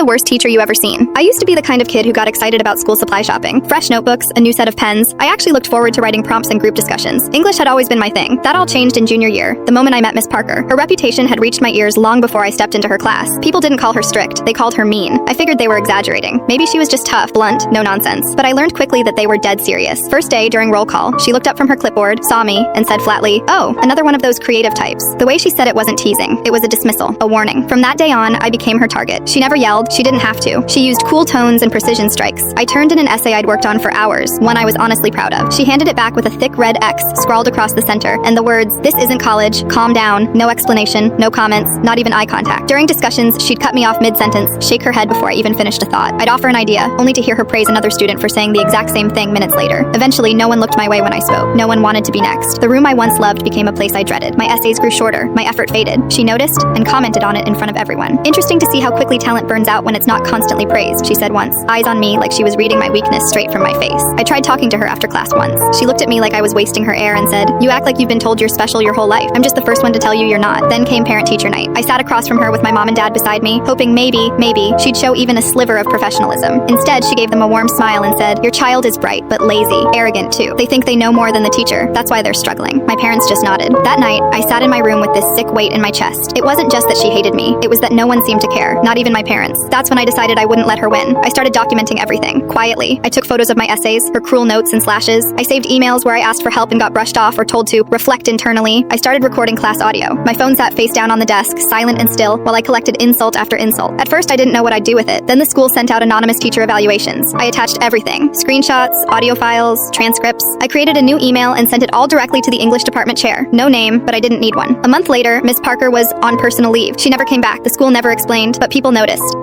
worst teacher you ever seen? I used to be the kind of kid who got excited about school supply shopping. Fresh notebooks, a new set of pens. I actually looked forward to writing prompts and group discussions. English had always been my thing. That all changed in junior year, the moment I met Miss Parker. Her reputation had reached my ears long before I stepped into her class. People didn't call her strict, they called her mean. I figured they were exaggerating. Maybe she was just tough, blunt, no nonsense. But I learned quickly that they were dead serious. First day, during roll call, she looked up from her clipboard, saw me, and said flatly, "Oh, another one of those creative types." The way she said it wasn't teasing. It was a dismissal, a warning. From that day on, I became her target. She never yelled, she didn't have to. She used cool tones and precision strikes. I turned in an essay I'd worked on for hours, one I was honestly proud of. She handed it back with a thick red X scrawled across the center, and the words, "This isn't college, calm down," no explanation, no comments, not even eye contact. During discussions, she'd cut me off mid-sentence, shake her head before I even finished a thought. I'd offer an idea, only to hear her praise another student for saying the exact same thing minutes later. Eventually, no one looked my way when I spoke. No one wanted to be next. The room I once loved became a place I dreaded. My essays grew shorter, my effort faded. She noticed and commented on it in front of everyone. "Interesting to see how quickly talent burns out when it's not constantly praised," she said once, eyes on me like she was reading my weakness straight from my face. I tried talking to her after class once. She looked at me like I was wasting her air and said, "You act like you've been told you're special your whole life. I'm just the first one to tell you you're not." Then came parent-teacher night. I sat across from her with my mom and dad beside me, hoping maybe, she'd show even a sliver of professionalism. Instead, she gave them a warm smile and said, "Your child is bright, but lazy, arrogant too. They think they know more than the teacher. That's why they're struggling." My parents just nodded. That night, I sat in my room with this sick weight in my chest. It wasn't just that she hated me. It was that no one seemed to care, not even my parents. That's when I decided I wouldn't let her win. I started documenting everything, quietly. I took photos of my essays, her cruel notes and slashes. I saved emails where I asked for help and got brushed off or told to reflect internally. I started recording class audio. My phone sat face down on the desk, silent and still, while I collected insult after insult. At first, I didn't know what I'd do with it. Then the school sent out anonymous teacher evaluations. I attached everything: screenshots, audio files, transcripts. I created a new email and sent it all directly to the English department chair. No name, but I didn't need one. A month later, Miss Parker was on personal leave. She never came back. The school never explained, but people noticed.